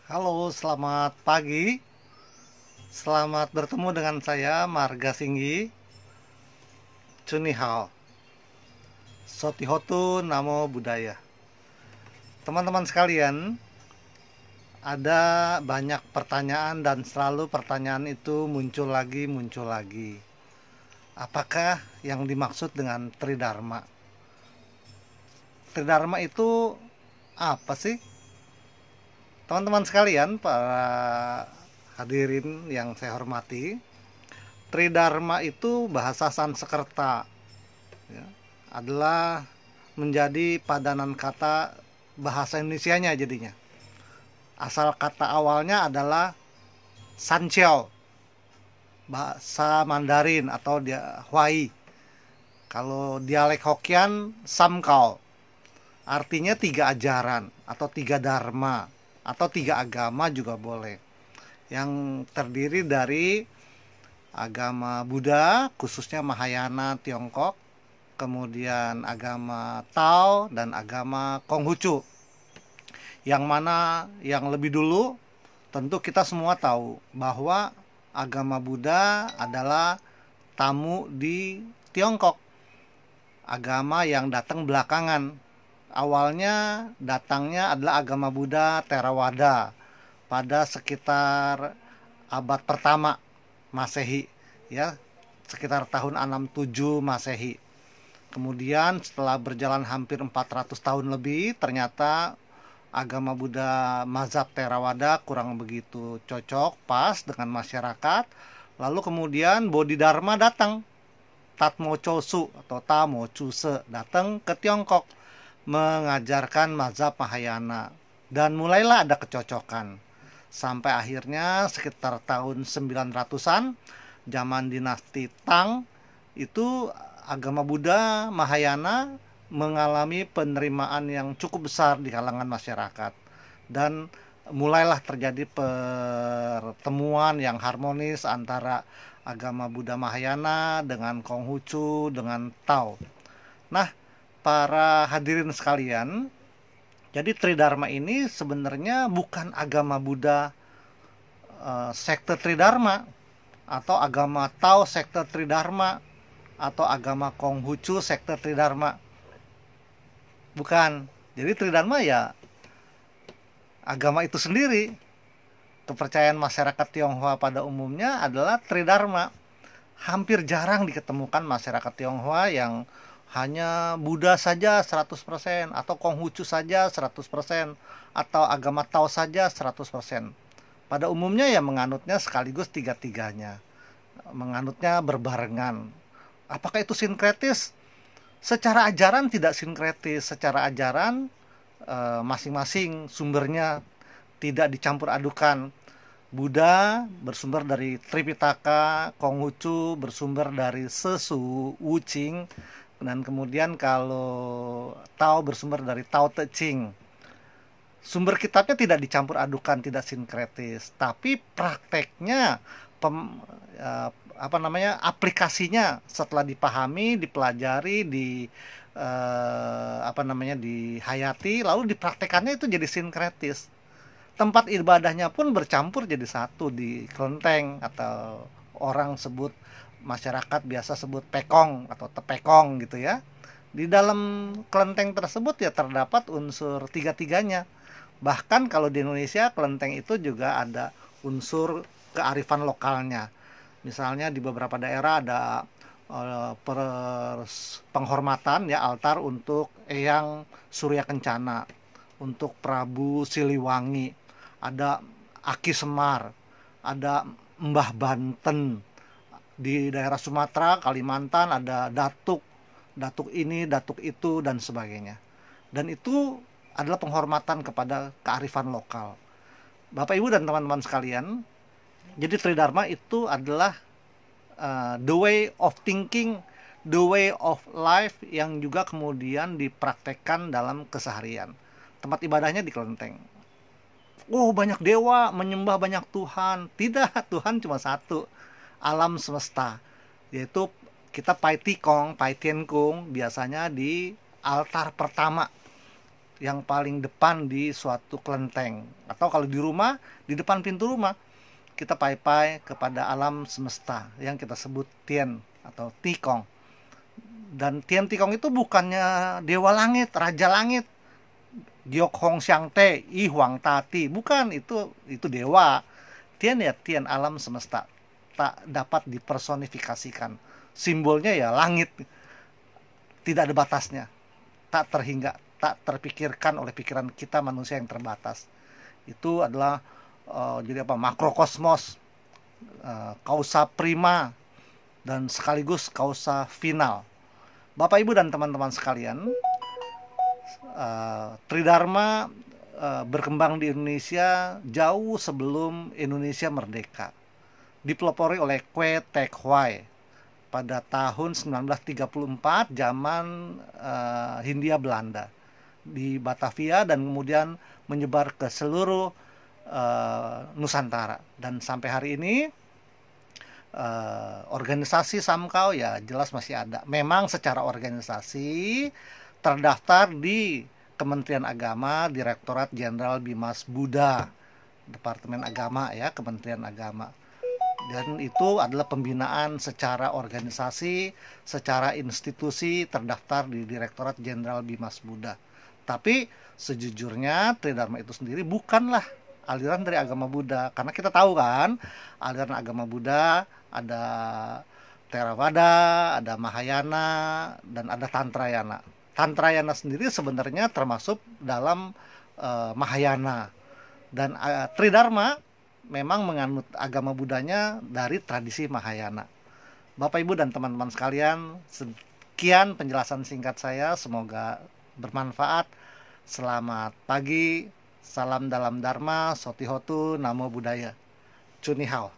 Halo, selamat pagi. Selamat bertemu dengan saya, Marga Singgi. Chunihao. Sotihotu Namo Buddhaya. Teman-teman sekalian, ada banyak pertanyaan dan selalu pertanyaan itu muncul lagi, muncul lagi. Apakah yang dimaksud dengan Tridharma? Tridharma itu apa sih? Teman-teman sekalian, para hadirin yang saya hormati, Tridharma itu bahasa Sanskerta, ya, adalah menjadi padanan kata bahasa Indonesianya jadinya. Asal kata awalnya adalah Sanqiao, bahasa Mandarin atau Huai. Kalau dialek Hokian, Samkao. Artinya tiga ajaran atau tiga dharma atau tiga agama juga boleh. Yang terdiri dari agama Buddha, khususnya Mahayana Tiongkok, kemudian agama Tao dan agama Konghucu. Yang mana yang lebih dulu, tentu kita semua tahu bahwa agama Buddha adalah tamu di Tiongkok, agama yang datang belakangan. Awalnya datangnya adalah agama Buddha Theravada pada sekitar abad pertama Masehi, ya, sekitar tahun 67 Masehi. Kemudian setelah berjalan hampir 400 tahun lebih, ternyata agama Buddha mazhab Theravada kurang begitu cocok pas dengan masyarakat. Lalu kemudian Bodhidharma datang, Tatmo Chosu atau Tamo Chuse datang ke Tiongkok mengajarkan mazhab Mahayana, dan mulailah ada kecocokan sampai akhirnya sekitar tahun 900-an zaman dinasti Tang itu agama Buddha Mahayana mengalami penerimaan yang cukup besar di kalangan masyarakat, dan mulailah terjadi pertemuan yang harmonis antara agama Buddha Mahayana dengan Konghucu dengan Tao. Nah, para hadirin sekalian, jadi Tridharma ini sebenarnya bukan agama Buddha sekte Tridharma, atau agama Tao sekte Tridharma, atau agama Konghucu sekte Tridharma. Bukan. Jadi Tridharma ya agama itu sendiri. Kepercayaan masyarakat Tionghoa pada umumnya adalah Tridharma. Hampir jarang diketemukan masyarakat Tionghoa yang hanya Buddha saja 100% atau Konghucu saja 100% atau agama Tao saja 100%. Pada umumnya ya menganutnya sekaligus tiga-tiganya. Menganutnya berbarengan. Apakah itu sinkretis? Secara ajaran tidak sinkretis. Secara ajaran masing-masing sumbernya tidak dicampur adukan. Buddha bersumber dari Tripitaka, Konghucu bersumber dari Sesu Wuching, dan kemudian kalau Tao bersumber dari Tao Te Ching. Sumber kitabnya tidak dicampur adukan, tidak sinkretis, tapi prakteknya aplikasinya setelah dipahami, dipelajari, dihayati, lalu dipraktekannya itu jadi sinkretis. Tempat ibadahnya pun bercampur jadi satu di kelenteng, atau orang sebut, masyarakat biasa sebut pekong atau tepekong gitu ya. Di dalam kelenteng tersebut ya terdapat unsur tiga-tiganya. Bahkan kalau di Indonesia kelenteng itu juga ada unsur kearifan lokalnya. Misalnya di beberapa daerah ada penghormatan ya, altar untuk Eyang Surya Kencana, untuk Prabu Siliwangi, ada Aki Semar, ada Mbah Banten. Di daerah Sumatera, Kalimantan ada datuk, datuk ini, datuk itu, dan sebagainya. Dan itu adalah penghormatan kepada kearifan lokal. Bapak Ibu dan teman-teman sekalian, jadi Tridharma itu adalah the way of thinking, the way of life yang juga kemudian dipraktekkan dalam keseharian. Tempat ibadahnya di kelenteng. Oh, banyak dewa, menyembah banyak Tuhan. Tidak, Tuhan cuma satu, alam semesta, yaitu kita Pai Tikong, Pai Tian Kung biasanya di altar pertama, yang paling depan di suatu kelenteng, atau kalau di rumah, di depan pintu rumah kita pai-pai kepada alam semesta yang kita sebut Tien atau Tikong. Dan Tien Tikong itu bukannya dewa langit, raja langit, Giok Hong Xiang Te, I Huang Tati, bukan, itu dewa. Tien ya Tien, alam semesta, tak dapat dipersonifikasikan. Simbolnya ya langit, tidak ada batasnya, tak terhingga, tak terpikirkan oleh pikiran kita manusia yang terbatas. Itu adalah jadi apa, makrokosmos, kausa prima, dan sekaligus kausa final. Bapak Ibu dan teman-teman sekalian, Tridharma berkembang di Indonesia jauh sebelum Indonesia merdeka. Dipelopori oleh Kwe Tek Hwai pada tahun 1934, zaman Hindia Belanda di Batavia, dan kemudian menyebar ke seluruh Nusantara. Dan sampai hari ini organisasi Samkau ya jelas masih ada. Memang secara organisasi terdaftar di Kementerian Agama, Direktorat Jenderal Bimas Buddha, Departemen Agama ya, Kementerian Agama. Dan itu adalah pembinaan secara organisasi, secara institusi, terdaftar di Direktorat Jenderal Bimas Buddha. Tapi sejujurnya Tridharma itu sendiri bukanlah aliran dari agama Buddha, karena kita tahu kan aliran agama Buddha ada Theravada, ada Mahayana, dan ada Tantrayana. Tantrayana sendiri sebenarnya termasuk dalam Mahayana, dan Tridharma memang menganut agama Buddhanya dari tradisi Mahayana. Bapak Ibu dan teman-teman sekalian, sekian penjelasan singkat saya, semoga bermanfaat. Selamat pagi, salam dalam Dharma, Sotihotu, Namo Buddhaya, Chunihao.